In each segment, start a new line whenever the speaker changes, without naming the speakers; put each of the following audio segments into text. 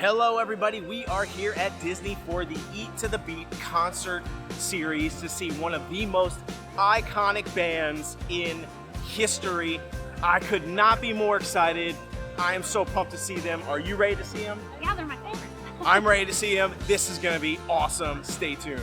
Hello everybody, we are here at Disney for the Eat to the Beat concert series to see one of the most iconic bands in history. I could not be more excited. I am so pumped to see them. Are you ready to see them?
Yeah, they're my favorite.
I'm ready to see them. This is gonna be awesome. Stay tuned.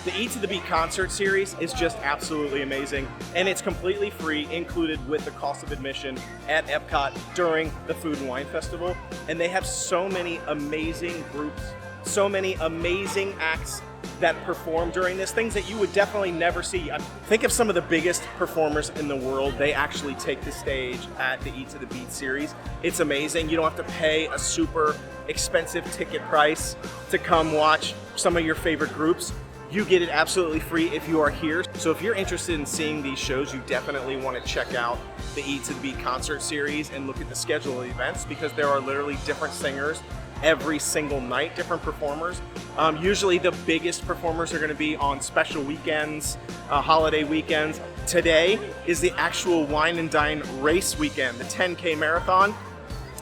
The Eat to the Beat concert series is just absolutely amazing, and it's completely free, included with the cost of admission at EPCOT during the Food and Wine Festival. And they have so many amazing groups, so many amazing acts that perform during this, things that you would definitely never see. Think of some of the biggest performers in the world. They actually take the stage at the Eat to the Beat series. It's amazing. You don't have to pay a super expensive ticket price to come watch some of your favorite groups. You get it absolutely free if you are here. So if you're interested in seeing these shows, you definitely want to check out the Eat to the Beat concert series and look at the schedule of events, because there are literally different singers every single night, different performers. Usually the biggest performers are going to be on special weekends, holiday weekends. Today is the actual Wine and Dine race weekend, the 10K marathon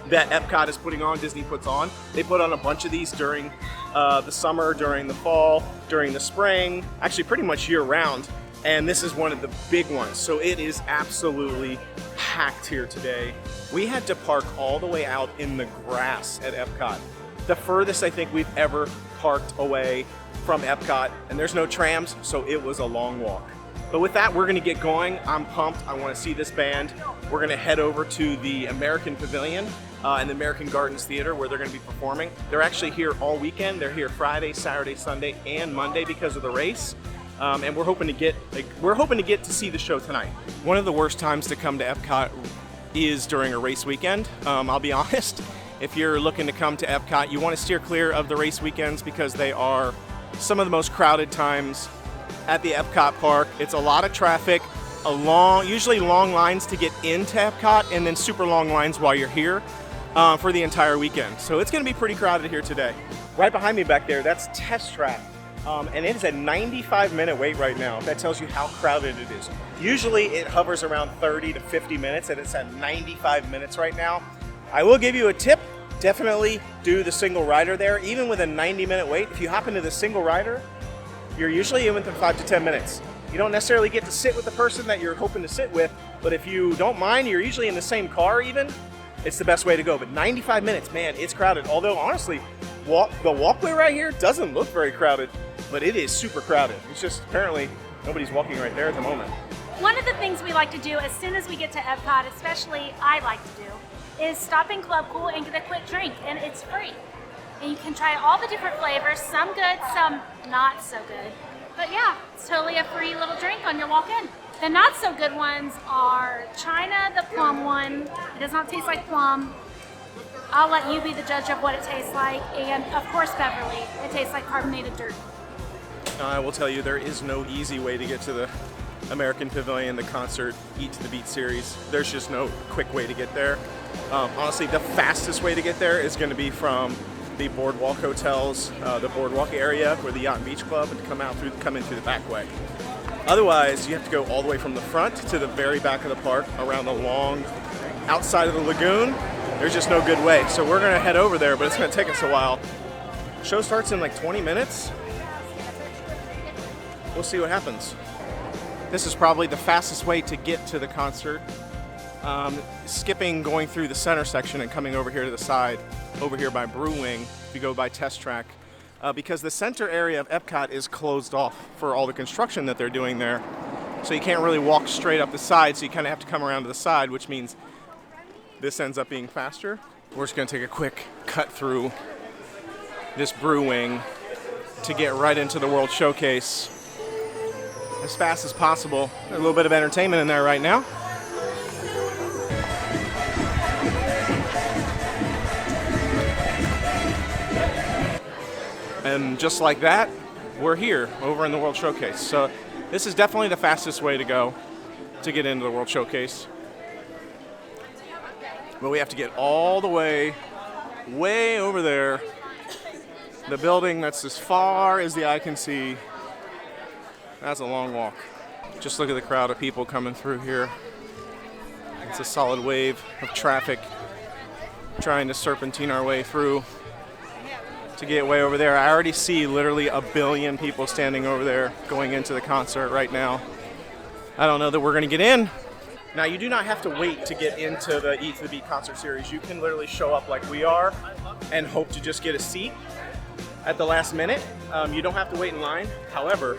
that EPCOT is putting on, Disney puts on. They put on a bunch of these during the summer, during the fall, during the spring, actually pretty much year round. And this is one of the big ones. So it is absolutely packed here today. We had to park all the way out in the grass at EPCOT. The furthest I think we've ever parked away from EPCOT, and there's no trams, so it was a long walk. But with that, we're gonna get going. I'm pumped, I wanna see this band. We're gonna head over to the American Pavilion and the American Gardens Theater, where they're gonna be performing. They're actually here all weekend. They're here Friday, Saturday, Sunday, and Monday because of the race. And we're hoping to get to see the show tonight. One of the worst times to come to EPCOT is during a race weekend. I'll be honest, if you're looking to come to EPCOT, you wanna steer clear of the race weekends because they are some of the most crowded times at the EPCOT park. It's a lot of traffic, usually long lines to get into EPCOT, and then super long lines while you're here for the entire weekend. So it's gonna be pretty crowded here today. Right behind me back there, that's Test Track. And it is a 95-minute wait right now. That tells you how crowded it is. Usually it hovers around 30 to 50 minutes, and it's at 95 minutes right now. I will give you a tip. Definitely do the single rider there. Even with a 90-minute wait, if you hop into the single rider, you're usually in within 5 to 10 minutes. You don't necessarily get to sit with the person that you're hoping to sit with, but if you don't mind, you're usually in the same car even, it's the best way to go. But 95 minutes, man, it's crowded. Although honestly, the walkway right here doesn't look very crowded, but it is super crowded. It's just apparently nobody's walking right there at the moment.
One of the things we like to do as soon as we get to EPCOT, especially I like to do, is stop in Club Cool and get a quick drink, and it's free. And you can try all the different flavors, some good, some not so good. But yeah, it's totally a free little drink on your walk-in. The not so good ones are China, the plum one. It does not taste like plum. I'll let you be the judge of what it tastes like. And of course, Beverly, it tastes like carbonated dirt.
I will tell you, there is no easy way to get to the American Pavilion, the concert Eat to the Beat series. There's just no quick way to get there. Honestly, the fastest way to get there is gonna be from the Boardwalk hotels, the Boardwalk area where the Yacht and Beach Club, and come in through the back way. Otherwise, you have to go all the way from the front to the very back of the park, around the long outside of the lagoon. There's just no good way. So we're gonna head over there, but it's gonna take us a while. Show starts in like 20 minutes. We'll see what happens. This is probably the fastest way to get to the concert. Skipping going through the center section and coming over here to the side, over here by Brewing, if you go by Test Track, because the center area of EPCOT is closed off for all the construction that they're doing there. So you can't really walk straight up the side, so you kind of have to come around to the side, which means this ends up being faster. We're just gonna take a quick cut through this Brewing to get right into the World Showcase as fast as possible. There's a little bit of entertainment in there right now. And just like that, we're here over in the World Showcase. So this is definitely the fastest way to go to get into the World Showcase. But we have to get all the way over there. The building that's as far as the eye can see. That's a long walk. Just look at the crowd of people coming through here. It's a solid wave of traffic trying to serpentine our way through to get way over there. I already see literally a billion people standing over there going into the concert right now. I don't know that we're going to get in. Now, you do not have to wait to get into the Eat to the Beat concert series. You can literally show up like we are and hope to just get a seat at the last minute. You don't have to wait in line. However,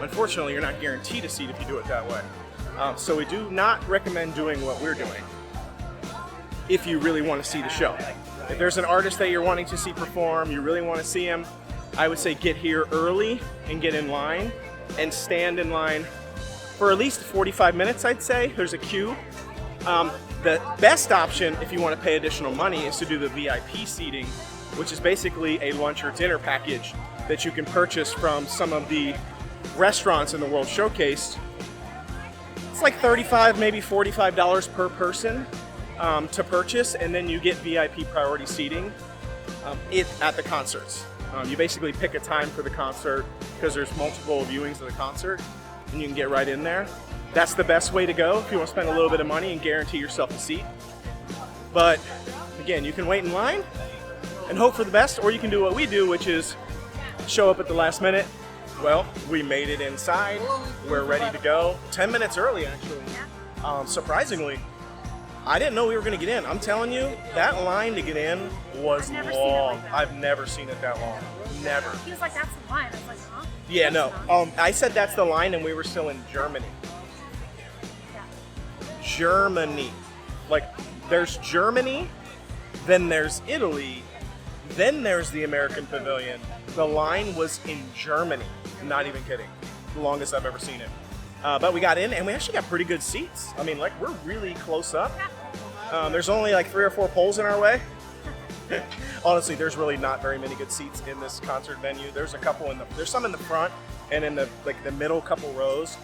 unfortunately, you're not guaranteed a seat if you do it that way. So we do not recommend doing what we're doing if you really want to see the show. If there's an artist that you're wanting to see perform, you really want to see him, I would say get here early and get in line and stand in line for at least 45 minutes, I'd say. There's a queue. The best option, if you want to pay additional money, is to do the VIP seating, which is basically a lunch or dinner package that you can purchase from some of the restaurants in the World Showcase. It's like $35, maybe $45 per person to purchase, and then you get VIP priority seating at the concerts. You basically pick a time for the concert because there's multiple viewings of the concert, and you can get right in there. That's the best way to go if you want to spend a little bit of money and guarantee yourself a seat. But again, you can wait in line and hope for the best, or you can do what we do, which is show up at the last minute. Well, we made it inside. We're ready to go. 10 minutes early, actually. Surprisingly, I didn't know we were going to get in. I'm telling you, that line to get in was long. I've never seen it that long. Never.
He was like, that's the line. I was like, huh?
Yeah, no. I said that's the line, and we were still in Germany.
Yeah.
Germany. Like, there's Germany, then there's Italy, then there's the American Pavilion. The line was in Germany. I'm not even kidding. The longest I've ever seen it. But we got in, and we actually got pretty good seats. I mean, like, we're really close up. There's only like 3 or 4 poles in our way. Honestly, there's really not very many good seats in this concert venue. There's a couple there's some in the front and in the middle couple rows.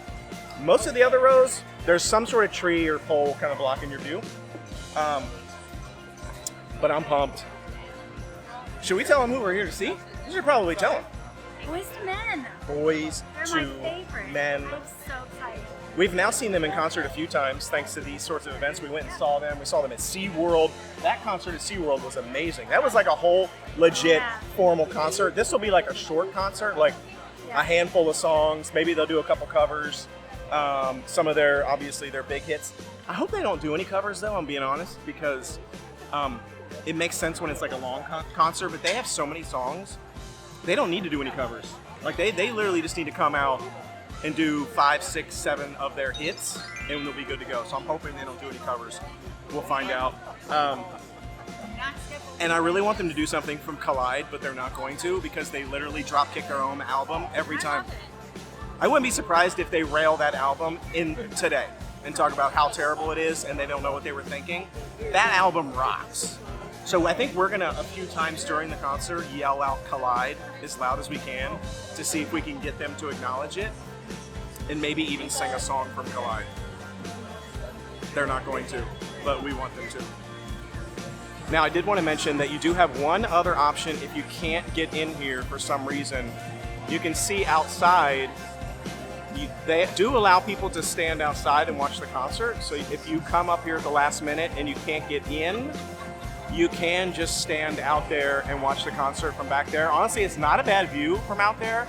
Most of the other rows, there's some sort of tree or pole kind of blocking your view. But I'm pumped. Should we tell them who we're here to see? We should probably tell them.
Boyz II Men.
Boyz
They're
II
my favorite.
Men.
I'm so excited.
We've now seen them in concert a few times thanks to these sorts of events. We went and saw them. We saw them at SeaWorld. That concert at SeaWorld was amazing. That was like a whole legit formal concert. This will be like a short concert, like a handful of songs. Maybe they'll do a couple covers. Some of obviously their big hits. I hope they don't do any covers though, I'm being honest, because it makes sense when it's like a long concert, but they have so many songs. They don't need to do any covers. Like they literally just need to come out and do 5, 6, 7 of their hits, and they'll be good to go. So I'm hoping they don't do any covers. We'll find out. And I really want them to do something from Collide, but they're not going to because they literally drop kick their own album every time. I wouldn't be surprised if they rail that album in today and talk about how terrible it is and they don't know what they were thinking. That album rocks. So I think we're gonna, a few times during the concert, yell out Collide as loud as we can to see if we can get them to acknowledge it and maybe even sing a song from Collide. They're not going to, but we want them to. Now, I did want to mention that you do have one other option if you can't get in here for some reason. You can see outside. They do allow people to stand outside and watch the concert. So if you come up here at the last minute and you can't get in, you can just stand out there and watch the concert from back there. Honestly, it's not a bad view from out there,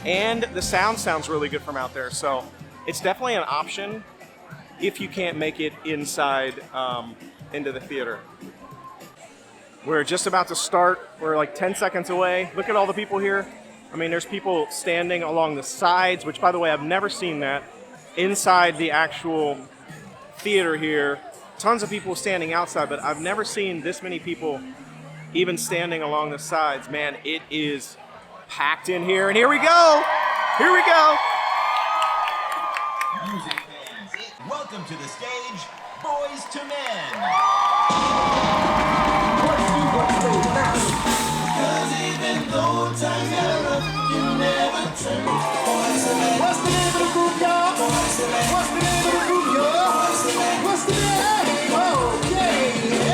and the sound sounds really good from out there. So it's definitely an option if you can't make it inside into the theater. We're just about to start. We're like 10 seconds away. Look at all the people here. I mean, there's people standing along the sides, which, by the way, I've never seen that. Inside the actual theater here, tons of people standing outside, but I've never seen this many people even standing along the sides. Man, it is packed in here, and here we go! Here we go!
Music fans, welcome to the stage, Boyz II Men! Cause even though times get rough, you never turn. Boyz II Men. What's the name of the group, y'all? Boyz II Men. What's the name of the group, y'all? Boyz II Men. What's the name? Okay.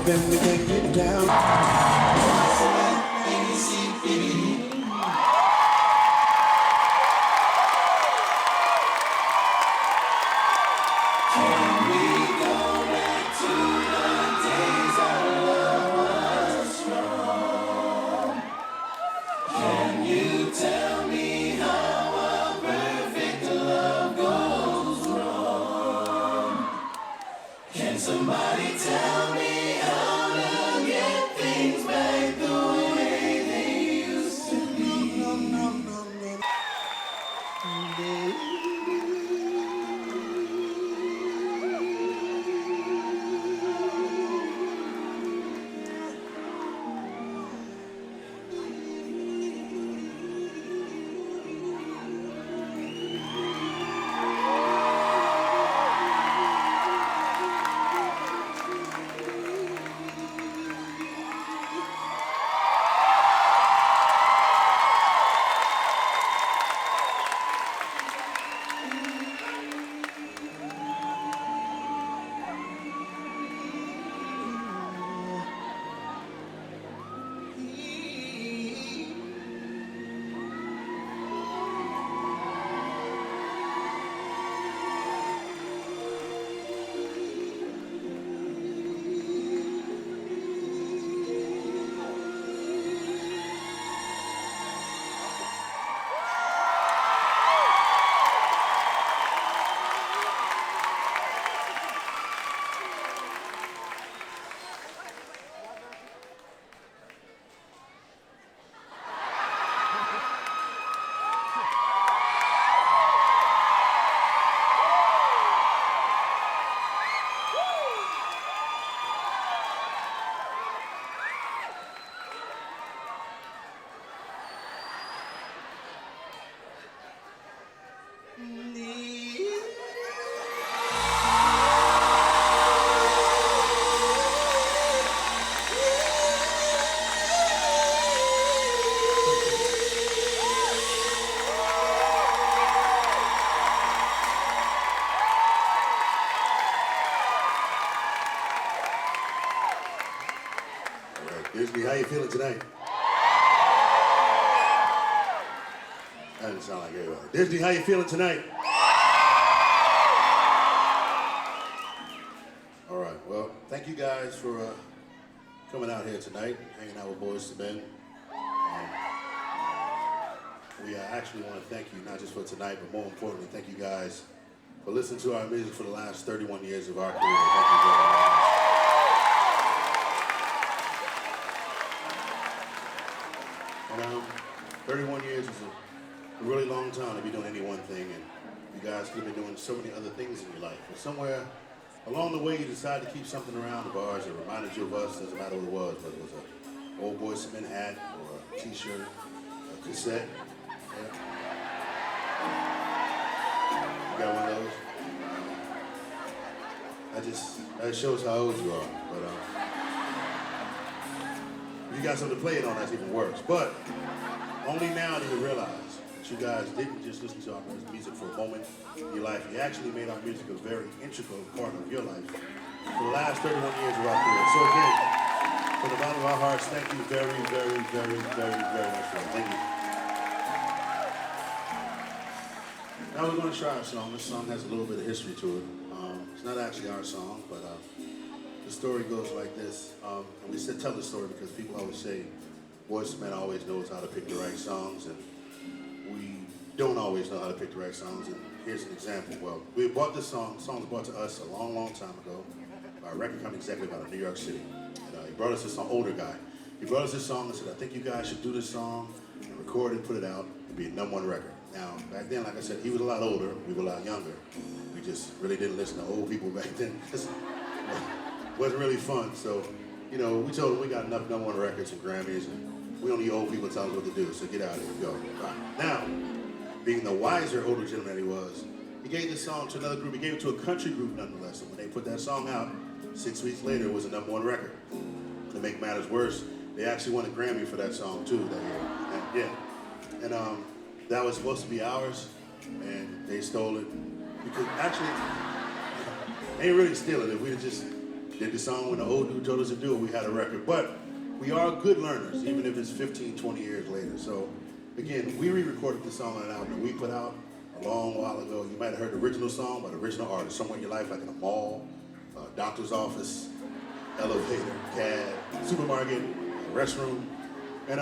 then we can get down.
Somebody tell me how to get things back the way they used to be.
Disney, how you feeling tonight? That didn't sound like everybody. Disney, how you feeling tonight? All right, well, thank you guys for coming out here tonight, hanging out with Boyz II Men. We actually want to thank you, not just for tonight, but more importantly, thank you guys for listening to our music for the last 31 years of our career. Thank you very much. And 31 years is a really long time to be doing any one thing, and you guys could have been doing so many other things in your life. But somewhere along the way, you decided to keep something around the bars that reminded you of us. Doesn't matter what it was, whether it was an old Boyz II Men hat or a T-shirt, a cassette. Yeah. You got one of those? That shows how old you are. But if you got something to play it on, that's even worse. But only now do you realize that you guys didn't just listen to our music for a moment in your life. You actually made our music a very integral part of your life for the last 31 years of our career. So again, from the bottom of our hearts, thank you very, very, very, very, very much for that. Thank you. Now we're going to try a song. This song has a little bit of history to it. It's not actually our song, but the story goes like this. And we tell the story because people always say Boyz II Men always knows how to pick the right songs, and we don't always know how to pick the right songs. And here's an example. Well, we bought this song. The song was brought to us a long, long time ago by a record company executive out of New York City. And he brought us this song, older guy. He brought us this song and said, I think you guys should do this song and record it, put it out, and be a #1 record. Now, back then, like I said, he was a lot older, we were a lot younger. We just really didn't listen to old people back then because it wasn't really fun. So, you know, we told him we got enough #1 records and Grammys, and we don't need old people telling us what to do, so get out of here, go. Right. Now, being the wiser older gentleman he was, he gave this song to another group. He gave it to a country group nonetheless, and when they put that song out, 6 weeks later, it was a #1 record. To make matters worse, they actually won a Grammy for that song too that year. And that was supposed to be ours, and they stole it. Because actually, they didn't really steal it. If we'd have just did the song when the old dude told us to do it, we had a record. But we are good learners, even if it's 15, 20 years later. So again, we re-recorded the song on an album that we put out a long while ago. You might have heard the original song by the original artist, somewhere in your life, like in a mall, doctor's office, elevator, cab, supermarket, restroom. And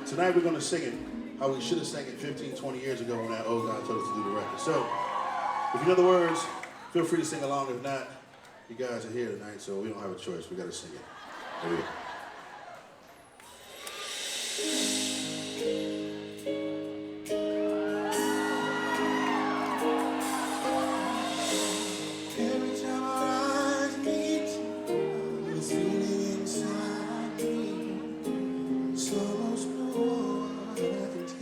tonight we're gonna sing it how we should have sang it 15, 20 years ago when that old guy told us to do the record. So, if you know the words, feel free to sing along. If not, you guys are here tonight, so we don't have a choice. We gotta sing it. Here we go.
Every time our eyes meet, this feeling inside me, so much more than I can take.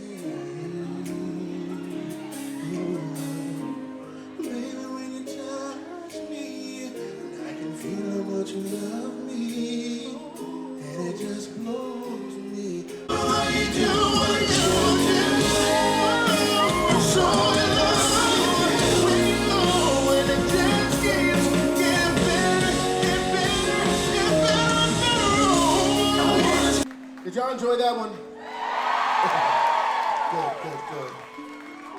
Baby, when you touch me, I can feel how much you love me, and it just blows me. What you do, what you do, I'm so in love. When you know when the dance keeps getting better, and better, and better. Did y'all enjoy that one? Good.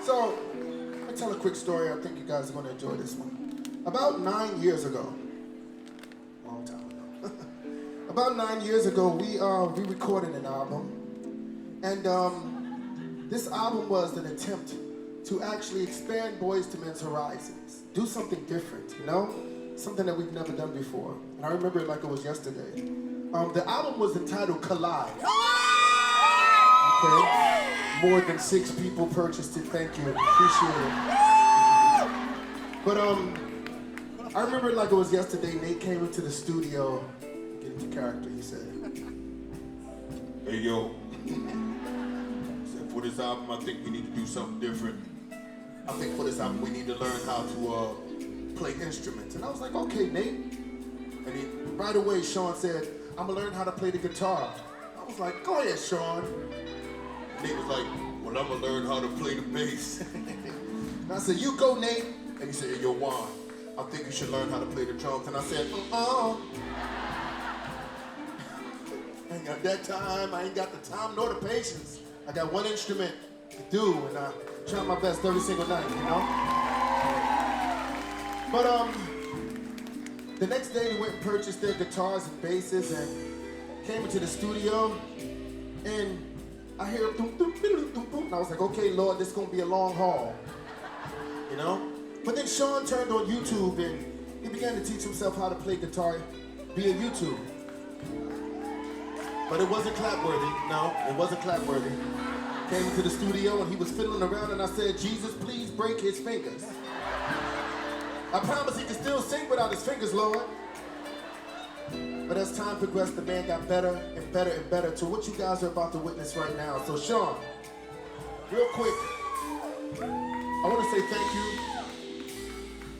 So, let me tell a quick story. I think you guys are going to enjoy this one. About 9 years ago, long time ago. About 9 years ago, we recorded an album, and this album was an attempt to actually expand Boyz II Men's horizons, do something different, you know, something that we've never done before. And I remember it like it was yesterday. The album was entitled Collide. Okay, more than 6 people purchased it. Thank you, appreciate it. But I remember it like it was yesterday. Nate came into the studio, get into character. He said,
"Hey yo, for this album, I think we need to do something different.
I think for this album we need to learn how to play instruments." And I was like, "Okay, Nate." And right away, Sean said, "I'm gonna learn how to play the guitar." I was like, "Go ahead, Sean."
Nate was like, "Well, I'm gonna learn how to play the bass."
And I said, "You go, Nate."
And he said, "Hey, yo, Juan, I think you should learn how to play the drums."
And I said, I ain't got that time. I ain't got the time nor the patience. I got one instrument to do, and I try my best every single night, you know? But the next day we went and purchased their guitars and basses and came into the studio, and I hear doom, doom, doom, doom, doom, and I was like, okay, Lord, this is gonna be a long haul, you know? But then Sean turned on YouTube and he began to teach himself how to play guitar via YouTube. But it wasn't clapworthy. No, it wasn't clapworthy. Came into the studio and he was fiddling around and I said, "Jesus, please break his fingers. I promise he can still sing without his fingers, Lord." But as time progressed, the man got better and better and better to what you guys are about to witness right now. So Sean, real quick, I want to say thank you.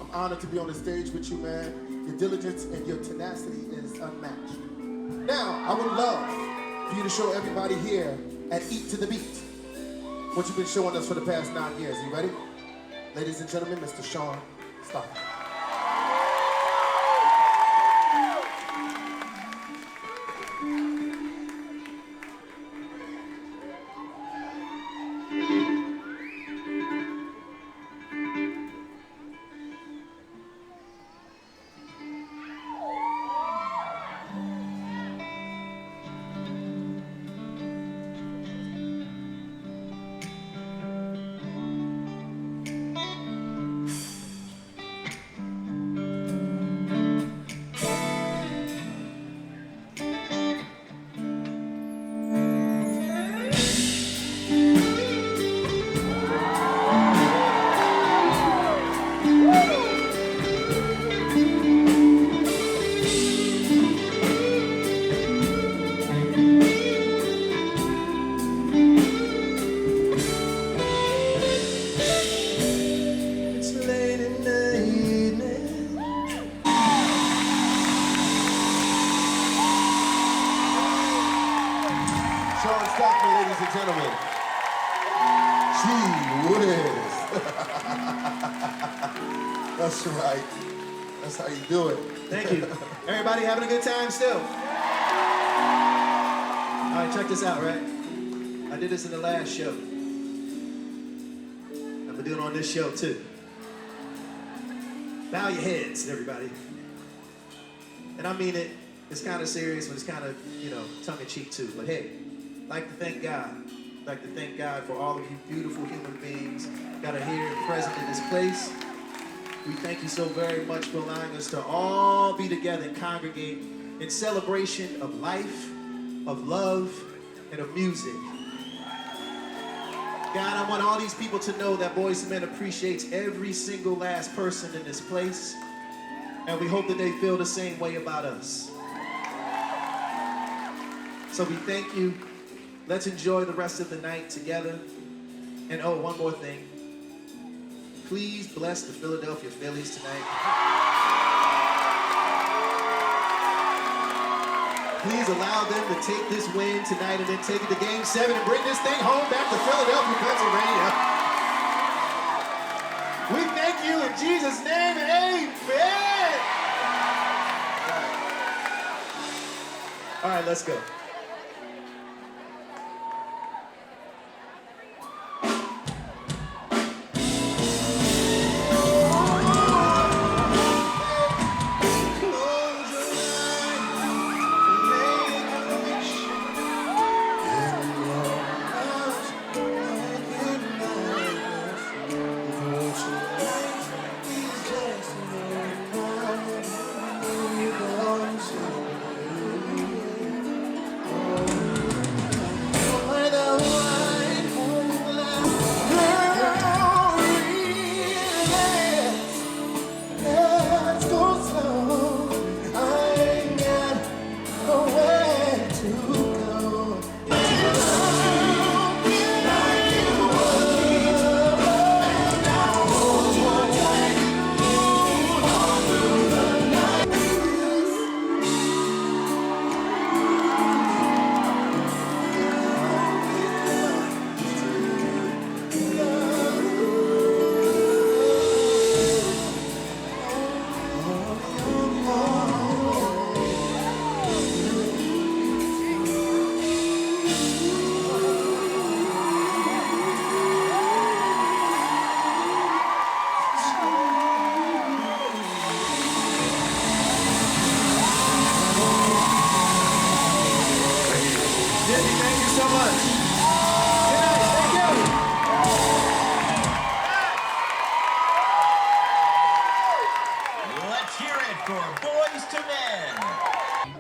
I'm honored to be on the stage with you, man. Your diligence and your tenacity is unmatched. Now, I would love for you to show everybody here at Eat to the Beat what you've been showing us for the past 9 years. You ready? Ladies and gentlemen, Mr. Sean Stockton. Sean Stockton, ladies and gentlemen. Gee whiz. That's right. That's how you do it.
Thank you. Everybody having a good time still? All right, check this out, right? I did this in the last show. I'm gonna do it on this show too. Bow your heads, everybody. And I mean it. It's kind of serious, but it's kind of, tongue-in-cheek too. But hey, I'd like to thank God. I'd like to thank God for all of you beautiful human beings that are here present in this place. We thank you so very much for allowing us to all be together and congregate in celebration of life, of love, and of music. God, I want all these people to know that Boyz II Men appreciates every single last person in this place, and we hope that they feel the same way about us. So we thank you. Let's enjoy the rest of the night together. And oh, one more thing. Please bless the Philadelphia Phillies tonight. Please allow them to take this win tonight and then take it to Game 7 and bring this thing home back to Philadelphia, Pennsylvania. We thank you in Jesus' name and amen. All right, let's go.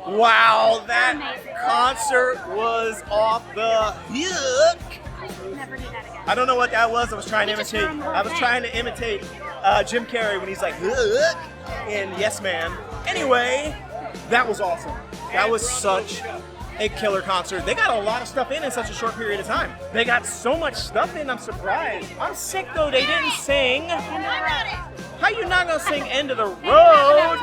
Wow, that concert was off the hook.
Never do that again.
I don't know what that was. I was trying to imitate Jim Carrey when he's like hook in Yes Man. Anyway, that was awesome. That was such a killer concert. They got a lot of stuff in such a short period of time. They got so much stuff in. I'm surprised. I'm sick though. They didn't sing. How you not gonna sing End of the Road?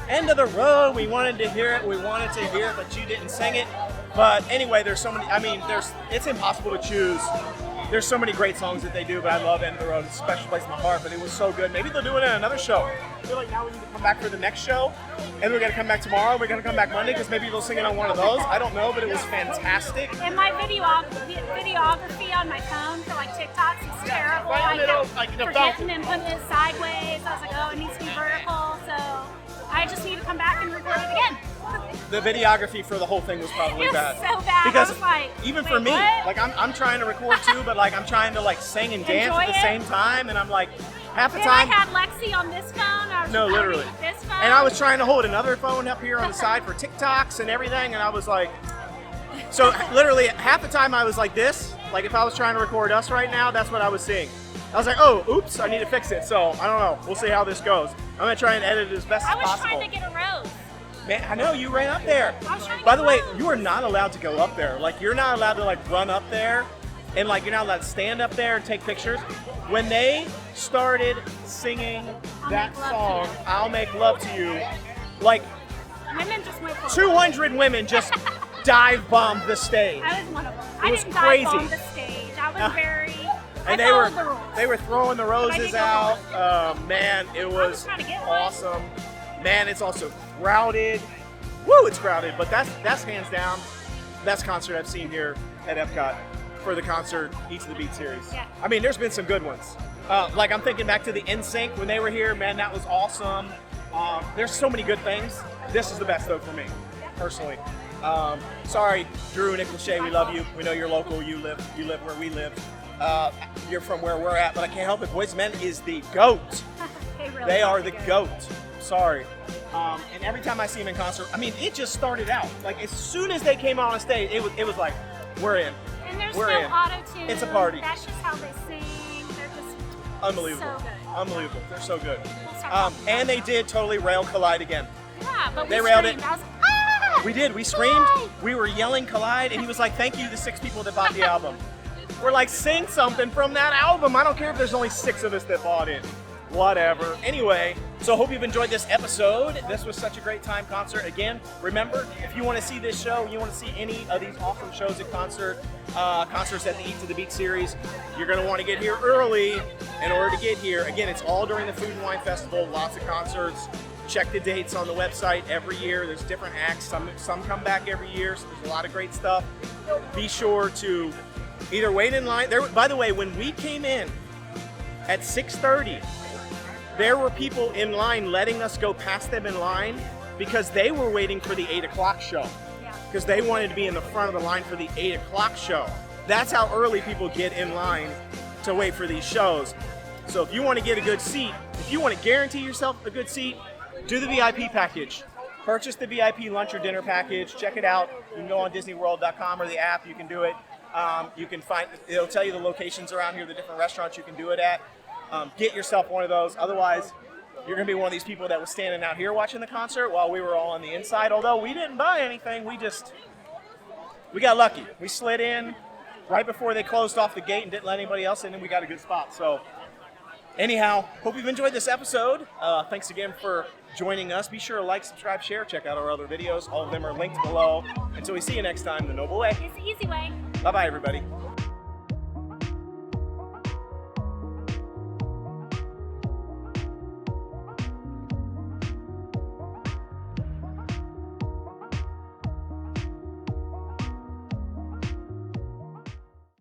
End of the Road. We wanted to hear it. We wanted to hear it, but you didn't sing it. But anyway, there's so many. I mean, it's impossible to choose. There's so many great songs that they do, but I love End of the Road. It's a special place in my heart, but it was so good. Maybe they'll do it in another show. I feel like now we need to come back for the next show, and we're going to come back tomorrow. We're going to come back Monday, because maybe they'll sing it on one of those. I don't know, but it was fantastic.
And my videography on my phone for like TikToks is terrible. I kept forgetting and putting it sideways. I was like, oh, it needs to be vertical, so I just need to come back and record it again.
The videography for the whole thing was probably bad.
It was so bad.
Because
I was like,
even for me,
what?
like I'm trying to record too, but like I'm trying to like sing and dance at the same time, and I'm like half the time.
I had Lexi on this phone. I was
literally.
This phone.
And I was trying to hold another phone up here on the side for TikToks and everything, and I was like, so literally half the time I was like this. Like if I was trying to record us right now, that's what I was seeing. I was like, oh, oops, I need to fix it. So I don't know. We'll see how this goes. I'm gonna try and edit it as best as possible.
I was trying to get a rose.
Man, I know you ran up there. By the way, you are not allowed to go up there. Like, you're not allowed to like run up there, and like you're not allowed to stand up there and take pictures. When they started singing that song, "I'll Make Love to You," like
women just went for
200 women just dive bombed the stage.
I was one of them.
It was
I didn't
crazy.
dive bomb the stage. I was very
And they were throwing the roses out. Man, it was
trying to get one.
awesome. Man, it's also crowded. Woo, it's crowded, but that's hands down best concert I've seen here at EPCOT for the concert Eats of the Beat series.
Yeah.
I mean, there's been some good ones. Like I'm thinking back to the NSYNC when they were here. Man, that was awesome. There's so many good things. This is the best though for me, personally. Sorry, Drew and Nick Lachey, we love you. We know you're local. You live where we live. You're from where we're at, but I can't help it. Boyz II Men is the GOAT. They are the GOAT. Sorry. And every time I see them in concert, I mean, it just started out. Like as soon as they came out on stage, it was like, we're in.
And there's
We're
no
in.
auto-tune.
It's a party.
That's just how they sing. They're just
Unbelievable.
so good.
Unbelievable. They're so good.
We'll start talking
And
about
they
it.
did totally rail Collide again.
Yeah, but
They
we
railed
screamed.
it.
I was ah!
We did. We screamed. We were yelling Collide, and he was like, "Thank you, the 6 people that bought the album." We're like, "Sing something from that album." I don't care if there's only 6 of us that bought it. Whatever. Anyway, so hope you've enjoyed this episode. This was such a great time concert. Again, remember, if you want to see this show, you want to see any of these awesome shows at concerts at the Eat to the Beat series, you're going to want to get here early in order to get here. Again, it's all during the Food and Wine Festival. Lots of concerts. Check the dates on the website every year. There's different acts. Some come back every year, so there's a lot of great stuff. Be sure to either wait in line. By the way, when we came in at 6:30, there were people in line letting us go past them in line because they were waiting for the 8 o'clock show. Because they wanted to be in the front of the line for the 8 o'clock show. That's how early people get in line to wait for these shows. So if you want to get a good seat, if you want to guarantee yourself a good seat, do the VIP package. Purchase the VIP lunch or dinner package. Check it out. You can go on DisneyWorld.com or the app. You can do it. You can find, it'll tell you the locations around here, the different restaurants you can do it at. Get yourself one of those. Otherwise, you're going to be one of these people that was standing out here watching the concert while we were all on the inside. Although we didn't buy anything, we got lucky. We slid in right before they closed off the gate and didn't let anybody else in, and we got a good spot. So anyhow, hope you've enjoyed this episode. Thanks again for joining us. Be sure to like, subscribe, share, check out our other videos. All of them are linked below. Until we see you next time, the Noble Way.
It's the easy way.
Bye-bye, everybody.